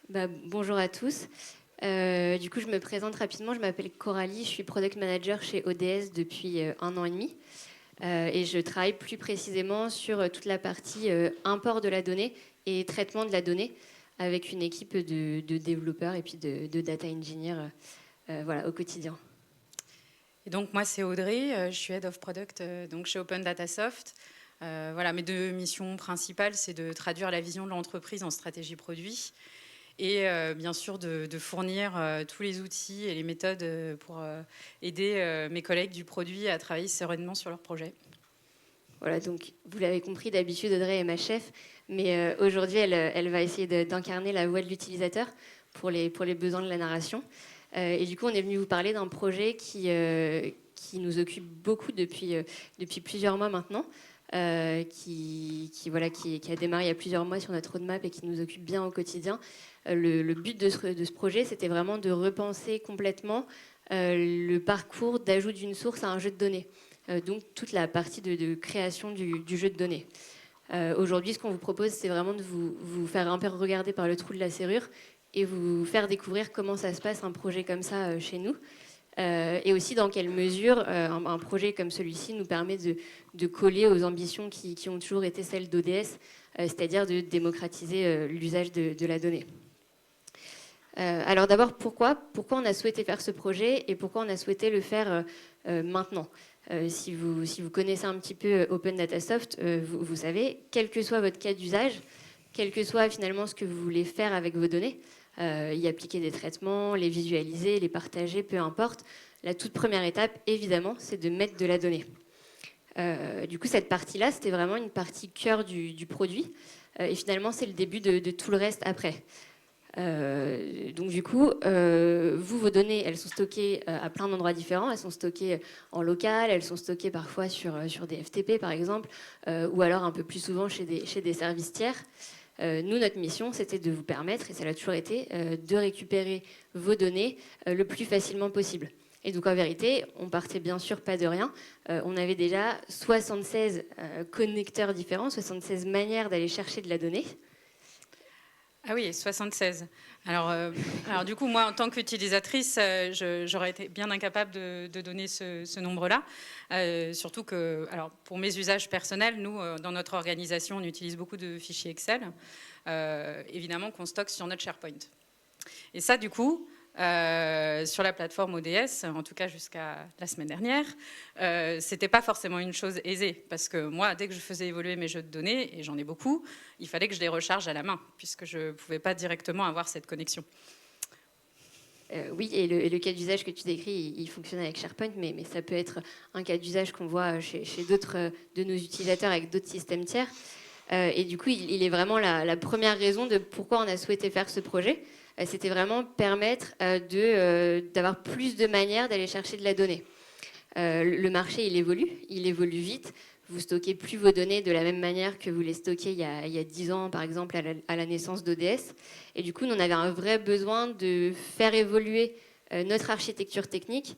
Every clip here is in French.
Bonjour à tous. Du coup, je me présente rapidement. Je m'appelle Coralie, je suis Product Manager chez ODS depuis 1 an et demi. Et je travaille plus précisément sur toute la partie import de la donnée et traitement de la donnée avec une équipe de développeurs et puis de data engineers voilà, au quotidien. Et donc moi c'est Audrey, je suis Head of Product donc chez Open Data Soft. Voilà, mes deux missions principales, c'est de traduire la vision de l'entreprise en stratégie produit et bien sûr de fournir tous les outils et les méthodes pour aider mes collègues du produit à travailler sereinement sur leur projet. Voilà, donc vous l'avez compris, d'habitude Audrey est ma chef, mais aujourd'hui elle va essayer d'incarner la voix de l'utilisateur pour les besoins de la narration. Et du coup, on est venu vous parler d'un projet qui nous occupe beaucoup depuis plusieurs mois maintenant, qui a démarré il y a plusieurs mois sur notre roadmap et qui nous occupe bien au quotidien. Le but de ce projet, c'était vraiment de repenser complètement le parcours d'ajout d'une source à un jeu de données. Donc toute la partie de création du jeu de données. Aujourd'hui, ce qu'on vous propose, c'est vraiment de vous faire un peu regarder par le trou de la serrure et vous faire découvrir comment ça se passe un projet comme ça chez nous. Et aussi dans quelle mesure un projet comme celui-ci nous permet de coller aux ambitions qui ont toujours été celles d'ODS, c'est-à-dire de démocratiser l'usage de la donnée. Alors d'abord, pourquoi on a souhaité faire ce projet et pourquoi on a souhaité le faire maintenant. Si vous connaissez un petit peu Open Data Soft, vous savez, quel que soit votre cas d'usage, quel que soit finalement ce que vous voulez faire avec vos données, y appliquer des traitements, les visualiser, les partager, peu importe, la toute première étape, évidemment, c'est de mettre de la donnée. Du coup, cette partie-là, c'était vraiment une partie cœur du produit. Et finalement, c'est le début de tout le reste après. Donc du coup, vos données, elles sont stockées à plein d'endroits différents. Elles sont stockées en local, elles sont stockées parfois sur des FTP par exemple, ou alors un peu plus souvent chez des services tiers. Nous, notre mission, c'était de vous permettre, et ça l'a toujours été, de récupérer vos données le plus facilement possible. Et donc en vérité, on partait bien sûr pas de rien. On avait déjà 76 connecteurs différents, 76 manières d'aller chercher de la donnée. Ah oui, 76. Alors du coup, moi, en tant qu'utilisatrice, j'aurais été bien incapable de donner ce nombre-là. Surtout que, alors, pour mes usages personnels, nous, dans notre organisation, on utilise beaucoup de fichiers Excel, évidemment qu'on stocke sur notre SharePoint. Et ça, du coup, sur la plateforme ODS, en tout cas jusqu'à la semaine dernière, c'était pas forcément une chose aisée, parce que moi, dès que je faisais évoluer mes jeux de données, et j'en ai beaucoup, il fallait que je les recharge à la main, puisque je pouvais pas directement avoir cette connexion. Oui, et le cas d'usage que tu décris, il fonctionne avec SharePoint, mais ça peut être un cas d'usage qu'on voit chez d'autres de nos utilisateurs avec d'autres systèmes tiers. Et du coup, il est vraiment la première raison de pourquoi on a souhaité faire ce projet. C'était vraiment permettre d'avoir plus de manières d'aller chercher de la donnée. Le marché, il évolue vite. Vous stockez plus vos données de la même manière que vous les stockiez il y a 10 ans, par exemple, à la naissance d'ODS. Et du coup, nous, on avait un vrai besoin de faire évoluer notre architecture technique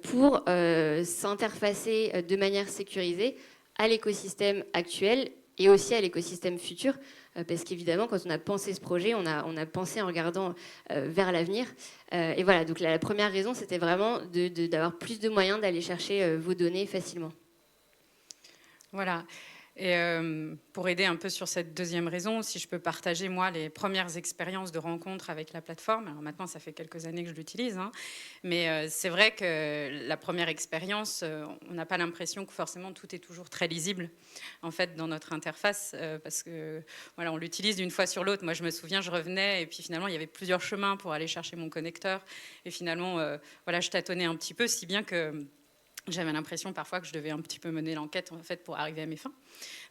pour s'interfacer de manière sécurisée à l'écosystème actuel et aussi à l'écosystème futur. Parce qu'évidemment, quand on a pensé ce projet, on a pensé en regardant vers l'avenir. Et voilà, donc la première raison, c'était vraiment d'avoir plus de moyens d'aller chercher vos données facilement. Voilà. Et pour aider un peu sur cette deuxième raison, si je peux partager, moi, les premières expériences de rencontre avec la plateforme. Alors maintenant, ça fait quelques années que je l'utilise, hein, mais c'est vrai que la première expérience, on n'a pas l'impression que forcément tout est toujours très lisible, en fait, dans notre interface, parce que voilà, on l'utilise d'une fois sur l'autre. Moi, je me souviens, je revenais, et puis finalement, il y avait plusieurs chemins pour aller chercher mon connecteur, et finalement, voilà, je tâtonnais un petit peu, si bien que j'avais l'impression parfois que je devais un petit peu mener l'enquête en fait pour arriver à mes fins.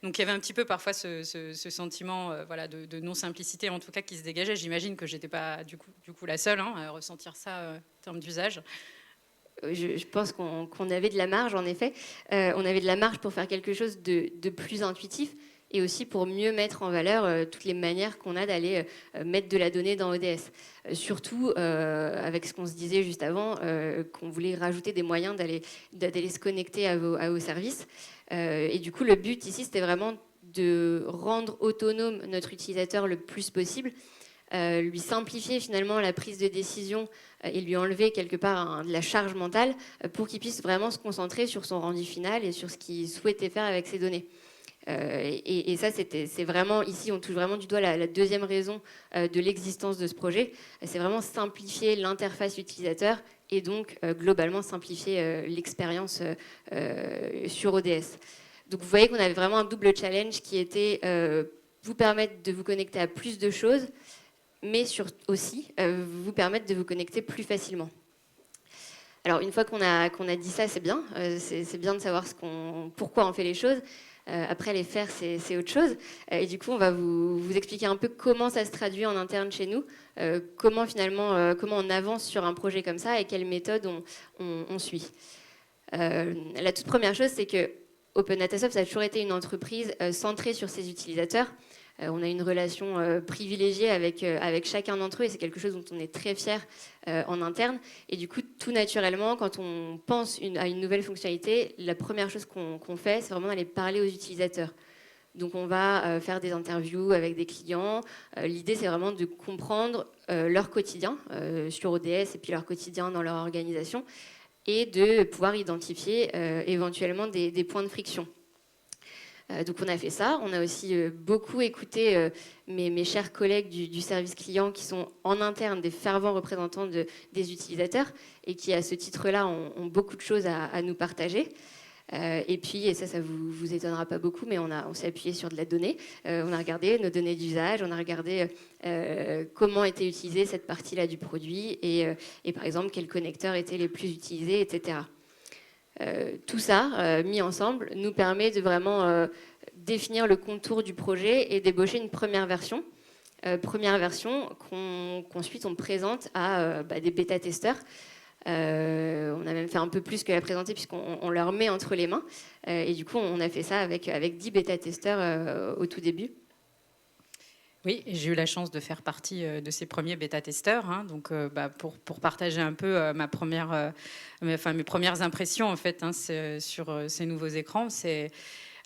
Donc il y avait un petit peu parfois ce sentiment voilà, de non-simplicité en tout cas qui se dégageait. J'imagine que je n'étais pas du coup la seule hein, à ressentir ça en termes d'usage. Je pense qu'on avait de la marge, en effet. On avait de la marge pour faire quelque chose de plus intuitif et aussi pour mieux mettre en valeur toutes les manières qu'on a d'aller mettre de la donnée dans ODS. Surtout avec ce qu'on se disait juste avant, qu'on voulait rajouter des moyens d'aller se connecter à vos services. Et du coup, le but ici, c'était vraiment de rendre autonome notre utilisateur le plus possible. lui simplifier finalement la prise de décision et lui enlever quelque part de la charge mentale pour qu'il puisse vraiment se concentrer sur son rendu final et sur ce qu'il souhaitait faire avec ses données. Et ça, c'est vraiment, ici, on touche vraiment du doigt la deuxième raison de l'existence de ce projet. C'est vraiment simplifier l'interface utilisateur et donc globalement simplifier l'expérience sur ODS. Donc vous voyez qu'on avait vraiment un double challenge qui était vous permettre de vous connecter à plus de choses, mais aussi vous permettre de vous connecter plus facilement. Alors une fois qu'on a dit ça, c'est bien. C'est bien de savoir pourquoi on fait les choses. Après, les faire, c'est autre chose. Et du coup, on va vous expliquer un peu comment ça se traduit en interne chez nous, comment on avance sur un projet comme ça et quelles méthodes on suit. La toute première chose, c'est que OpenDataSoft, ça a toujours été une entreprise centrée sur ses utilisateurs. On a une relation privilégiée avec chacun d'entre eux et c'est quelque chose dont on est très fier en interne. Et du coup, tout naturellement, quand on pense à une nouvelle fonctionnalité, la première chose qu'on fait, c'est vraiment d'aller parler aux utilisateurs. Donc on va faire des interviews avec des clients. L'idée, c'est vraiment de comprendre leur quotidien sur ODS et puis leur quotidien dans leur organisation et de pouvoir identifier éventuellement des points de friction. Donc on a fait ça. On a aussi beaucoup écouté mes chers collègues du service client qui sont en interne des fervents représentants des utilisateurs et qui, à ce titre-là, ont beaucoup de choses à nous partager. Et puis, et ça vous étonnera pas beaucoup, mais on s'est appuyé sur de la donnée. On a regardé nos données d'usage, on a regardé comment était utilisée cette partie-là du produit et par exemple, quels connecteurs étaient les plus utilisés, etc. Tout ça, mis ensemble, nous permet de vraiment définir le contour du projet et débaucher une première version. Première version qu'ensuite on présente à des bêta-testeurs. On a même fait un peu plus que la présenter puisqu'on leur met entre les mains. Et du coup, on a fait ça avec 10 bêta-testeurs au tout début. Oui, j'ai eu la chance de faire partie de ces premiers bêta-testeurs. Hein, donc, pour partager un peu mes premières impressions en fait, sur ces nouveaux écrans,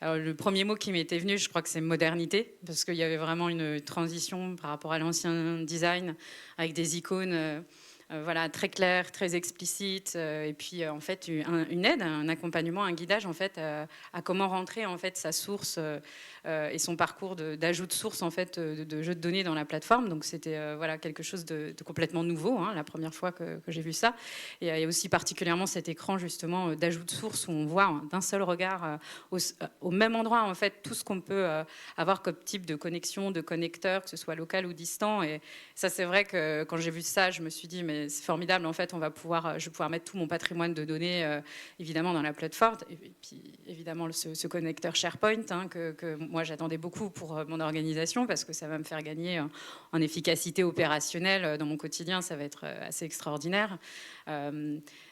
alors, le premier mot qui m'était venu, je crois que c'est modernité, parce qu'il y avait vraiment une transition par rapport à l'ancien design avec des icônes. Voilà, très clair, très explicite, et puis en fait une aide, un accompagnement, un guidage en fait à comment rentrer en fait sa source et son parcours d'ajout de source en fait de jeux de données dans la plateforme. Donc c'était voilà quelque chose de complètement nouveau, hein, la première fois que j'ai vu ça. Et il y a aussi particulièrement cet écran justement d'ajout de source où on voit d'un seul regard au même endroit en fait tout ce qu'on peut avoir comme type de connexion, de connecteur, que ce soit local ou distant. Et ça c'est vrai que quand j'ai vu ça, je me suis dit mais c'est formidable, en fait, je vais pouvoir mettre tout mon patrimoine de données, évidemment, dans la plateforme. Et puis, évidemment, ce connecteur SharePoint, hein, que moi, j'attendais beaucoup pour mon organisation, parce que ça va me faire gagner en efficacité opérationnelle dans mon quotidien. Ça va être assez extraordinaire.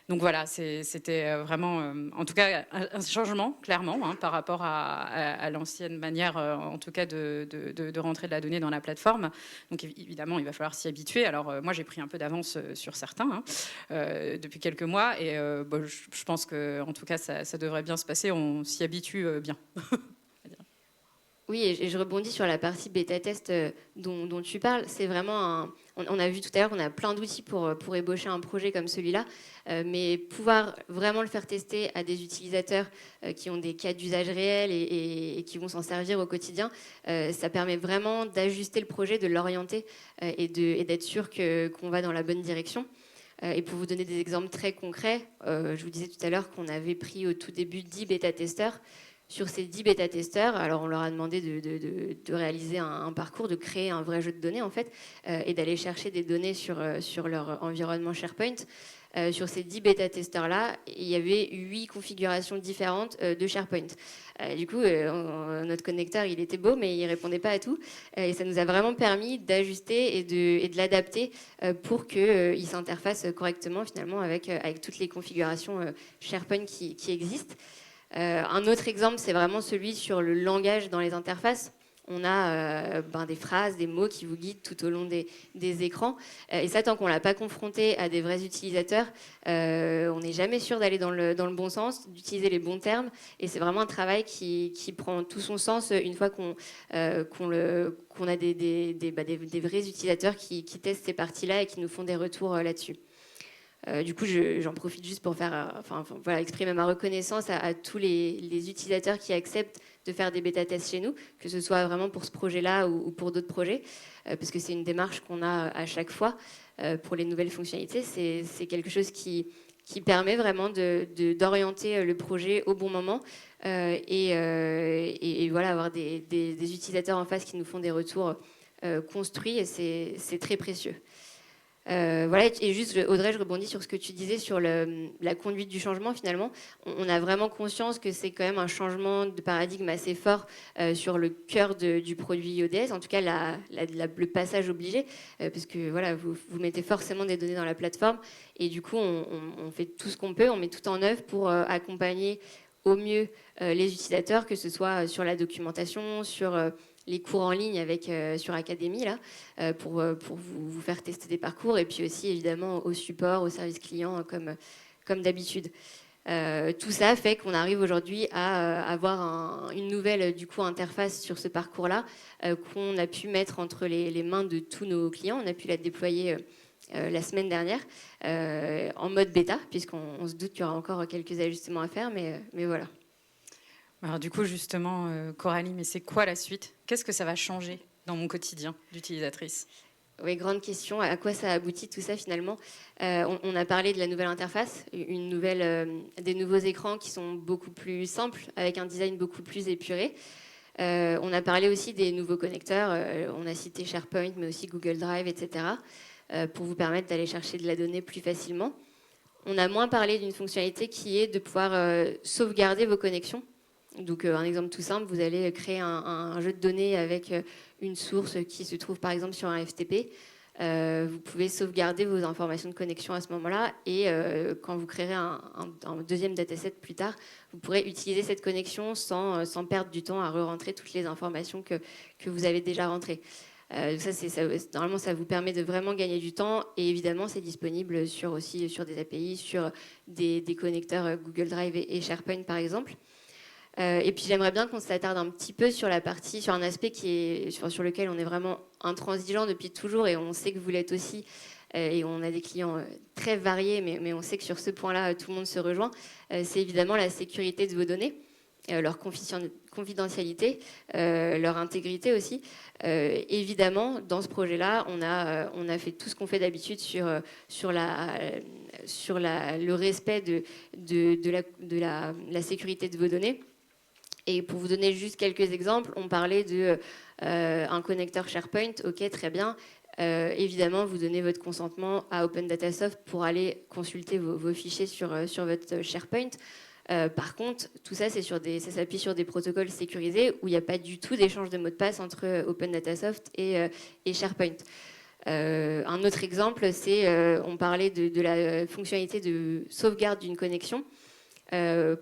Donc voilà, c'était vraiment, en tout cas, un changement, clairement, hein, par rapport à l'ancienne manière, en tout cas, de rentrer de la donnée dans la plateforme. Donc évidemment, il va falloir s'y habituer. Alors moi, j'ai pris un peu d'avance sur certains depuis quelques mois. Et je pense qu'en tout cas, ça devrait bien se passer. On s'y habitue bien. Oui, et je rebondis sur la partie bêta-test dont tu parles. C'est vraiment on a vu tout à l'heure qu'on a plein d'outils pour ébaucher un projet comme celui-là, mais pouvoir vraiment le faire tester à des utilisateurs qui ont des cas d'usage réels et qui vont s'en servir au quotidien, ça permet vraiment d'ajuster le projet, de l'orienter et d'être sûr qu'on va dans la bonne direction. Et pour vous donner des exemples très concrets, je vous disais tout à l'heure qu'on avait pris au tout début 10 bêta-testeurs. Sur ces 10 bêta-testeurs, alors on leur a demandé de réaliser un parcours, de créer un vrai jeu de données en fait, et d'aller chercher des données sur leur environnement SharePoint. Sur ces 10 bêta-testeurs-là, il y avait 8 configurations différentes de SharePoint. Du coup, notre connecteur, il était beau, mais il ne répondait pas à tout. Et ça nous a vraiment permis d'ajuster et de l'adapter pour qu'il s'interface correctement finalement avec toutes les configurations SharePoint qui existent. Un autre exemple, c'est vraiment celui sur le langage dans les interfaces. on a des phrases, des mots qui vous guident tout au long des écrans. Et ça, tant qu'on ne l'a pas confronté à des vrais utilisateurs, on n'est jamais sûr d'aller dans le bon sens, d'utiliser les bons termes. Et c'est vraiment un travail qui prend tout son sens une fois qu'on a des vrais utilisateurs qui testent ces parties-là et qui nous font des retours là-dessus. Du coup, j'en profite juste pour exprimer ma reconnaissance à tous les utilisateurs qui acceptent de faire des bêta-tests chez nous, que ce soit vraiment pour ce projet-là ou pour d'autres projets, parce que c'est une démarche qu'on a à chaque fois pour les nouvelles fonctionnalités. C'est quelque chose qui permet vraiment d'orienter le projet au bon moment et voilà, avoir des utilisateurs en face qui nous font des retours construits, et c'est très précieux. Voilà, et juste, Audrey, je rebondis sur ce que tu disais sur la conduite du changement. Finalement, on a vraiment conscience que c'est quand même un changement de paradigme assez fort sur le cœur du produit ODS, en tout cas le passage obligé, parce que voilà, vous mettez forcément des données dans la plateforme, et du coup, on fait tout ce qu'on peut, on met tout en œuvre pour accompagner au mieux les utilisateurs, que ce soit sur la documentation, sur les cours en ligne sur Académie, là, pour vous faire tester des parcours, et puis aussi évidemment au support, au service client, comme d'habitude. Tout ça fait qu'on arrive aujourd'hui à avoir une nouvelle interface sur ce parcours-là qu'on a pu mettre entre les mains de tous nos clients. On a pu la déployer la semaine dernière en mode bêta, puisqu'on se doute qu'il y aura encore quelques ajustements à faire, mais voilà. Alors du coup, justement, Coralie, mais c'est quoi la suite? Qu'est-ce que ça va changer dans mon quotidien d'utilisatrice? Oui, grande question. À quoi ça aboutit tout ça finalement? On a parlé de la nouvelle interface, des nouveaux écrans qui sont beaucoup plus simples, avec un design beaucoup plus épuré. On a parlé aussi des nouveaux connecteurs. On a cité SharePoint, mais aussi Google Drive, etc., pour vous permettre d'aller chercher de la donnée plus facilement. On a moins parlé d'une fonctionnalité qui est de pouvoir sauvegarder vos connexions. Donc un exemple tout simple, vous allez créer un jeu de données avec une source qui se trouve par exemple sur un FTP. Vous pouvez sauvegarder vos informations de connexion à ce moment-là, et quand vous créerez un deuxième dataset plus tard, vous pourrez utiliser cette connexion sans perdre du temps à re-rentrer toutes les informations que vous avez déjà rentrées. Normalement, ça vous permet de vraiment gagner du temps, et évidemment, c'est disponible aussi sur des API, sur des connecteurs Google Drive et SharePoint par exemple. Et puis j'aimerais bien qu'on s'attarde un petit peu sur un aspect sur lequel on est vraiment intransigeant depuis toujours, et on sait que vous l'êtes aussi, et on a des clients très variés, mais on sait que sur ce point-là, tout le monde se rejoint. C'est évidemment la sécurité de vos données, leur confidentialité, leur intégrité aussi. Évidemment, dans ce projet-là, on a fait tout ce qu'on fait d'habitude sur le respect de la sécurité de vos données. Et pour vous donner juste quelques exemples, on parlait d'un connecteur SharePoint. Ok, très bien. Évidemment, vous donnez votre consentement à Open Data Soft pour aller consulter vos fichiers sur votre SharePoint. Par contre, tout ça, ça s'appuie sur des protocoles sécurisés où il n'y a pas du tout d'échange de mots de passe entre Open Data Soft et SharePoint. Un autre exemple, c'est on parlait de la fonctionnalité de sauvegarde d'une connexion.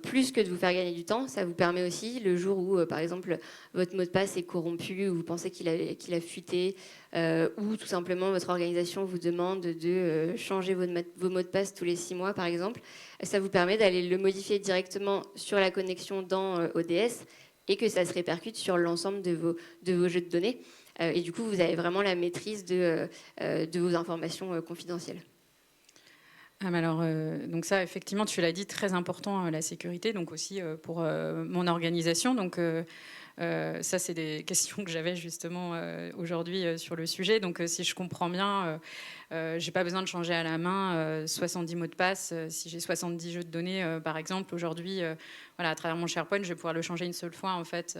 Plus que de vous faire gagner du temps, ça vous permet aussi, le jour où, par exemple, votre mot de passe est corrompu, ou vous pensez qu'il a fuité, ou tout simplement votre organisation vous demande de changer vos mots de passe tous les 6 mois, par exemple, ça vous permet d'aller le modifier directement sur la connexion dans ODS, et que ça se répercute sur l'ensemble de vos jeux de données. Et du coup, vous avez vraiment la maîtrise de vos informations confidentielles. Alors, donc ça, effectivement, tu l'as dit, très important, la sécurité, donc aussi pour mon organisation. Donc, ça, c'est des questions que j'avais justement aujourd'hui sur le sujet. Donc, si je comprends bien, j'ai pas besoin de changer à la main 70 mots de passe. Si j'ai 70 jeux de données, par exemple, aujourd'hui, voilà, à travers mon SharePoint, je vais pouvoir le changer une seule fois en fait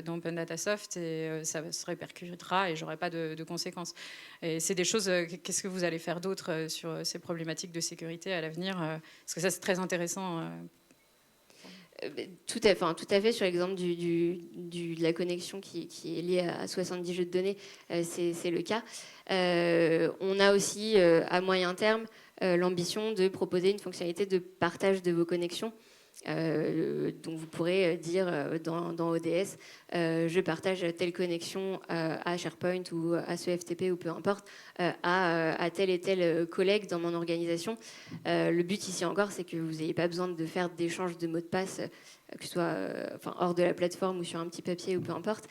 dans Open Data Soft, et ça se répercutera et j'aurai pas de conséquences. Et c'est des choses. Qu'est-ce que vous allez faire d'autre sur ces problématiques de sécurité à l'avenir? Parce que ça, c'est très intéressant. Tout à fait. Sur l'exemple de la connexion qui est liée à 70 jeux de données, c'est le cas. On a aussi, à moyen terme, l'ambition de proposer une fonctionnalité de partage de vos connexions. Donc vous pourrez dire dans ODS, je partage telle connexion à SharePoint ou à ce FTP ou peu importe, à tel et tel collègue dans mon organisation. Le but ici encore, c'est que vous n'ayez pas besoin de faire d'échange de mots de passe, que ce soit hors de la plateforme ou sur un petit papier ou peu importe,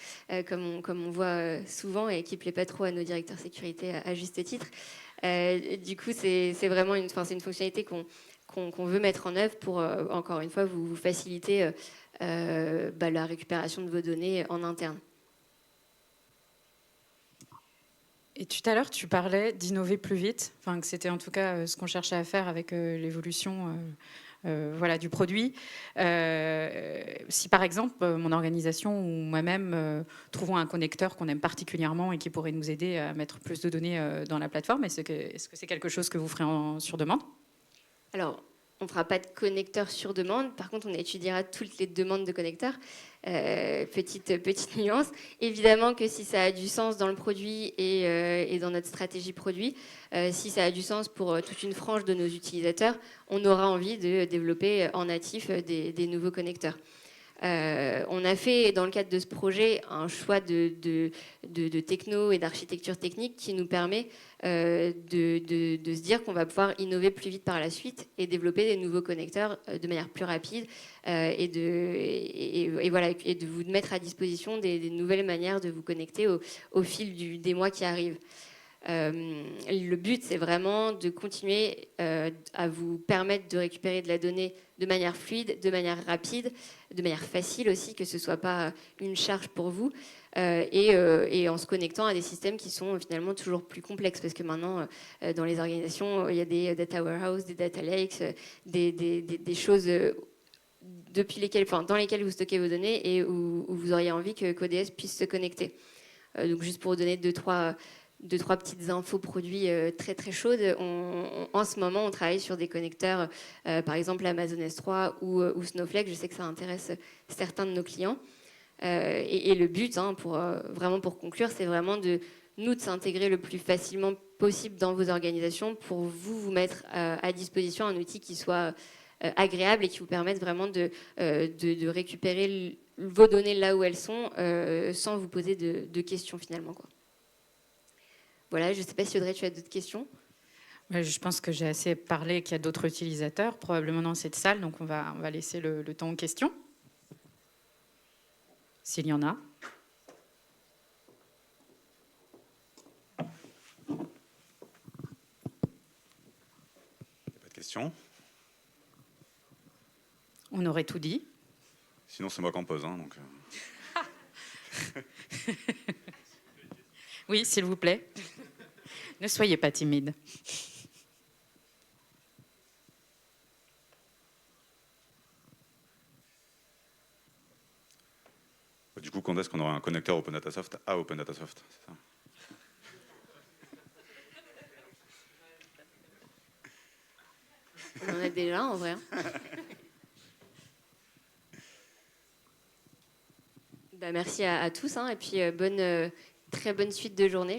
comme on voit souvent et qui ne plaît pas trop à nos directeurs sécurité à juste titre. Du coup, c'est vraiment une fonctionnalité qu'on veut mettre en œuvre pour, encore une fois, vous faciliter la récupération de vos données en interne. Et tout à l'heure, tu parlais d'innover plus vite, enfin, que c'était en tout cas ce qu'on cherchait à faire avec l'évolution du produit. Si par exemple, mon organisation ou moi-même trouvons un connecteur qu'on aime particulièrement et qui pourrait nous aider à mettre plus de données dans la plateforme, est-ce que c'est quelque chose que vous ferez sur demande ? Alors, on ne fera pas de connecteur sur demande. Par contre, on étudiera toutes les demandes de connecteurs. Petite nuance. Évidemment que si ça a du sens dans le produit et dans notre stratégie produit, si ça a du sens pour toute une frange de nos utilisateurs, on aura envie de développer en natif des nouveaux connecteurs. On a fait, dans le cadre de ce projet, un choix de techno et d'architecture technique qui nous permet de se dire qu'on va pouvoir innover plus vite par la suite et développer des nouveaux connecteurs de manière plus rapide et de vous mettre à disposition des nouvelles manières de vous connecter au fil des mois qui arrivent. Le but, c'est vraiment de continuer à vous permettre de récupérer de la donnée de manière fluide, de manière rapide, de manière facile aussi, que ce ne soit pas une charge pour vous, et en se connectant à des systèmes qui sont finalement toujours plus complexes, parce que maintenant, dans les organisations, il y a des data warehouses, des data lakes, des choses dans lesquelles vous stockez vos données et où vous auriez envie qu'ODS puisse se connecter. Donc juste pour vous donner deux, trois petites infos produits très très chaudes. En ce moment, on travaille sur des connecteurs, par exemple Amazon S3 ou Snowflake. Je sais que ça intéresse certains de nos clients. Et le but, vraiment pour conclure, c'est vraiment de s'intégrer le plus facilement possible dans vos organisations pour vous mettre à disposition un outil qui soit agréable et qui vous permette vraiment de récupérer vos données là où elles sont sans vous poser de questions finalement, quoi. Voilà, je ne sais pas si Audrey, tu as d'autres questions ? Je pense que j'ai assez parlé, qu'il y a d'autres utilisateurs, probablement dans cette salle, donc on va laisser le temps aux questions, s'il y en a. Pas de questions ? On aurait tout dit. Sinon, c'est moi qui en pose. Donc... Oui, s'il vous plaît. Ne soyez pas timide. Du coup, quand est-ce qu'on aura un connecteur OpenDataSoft à OpenDataSoft, c'est ça ? On en a déjà en vrai. Merci à tous et puis très bonne suite de journée.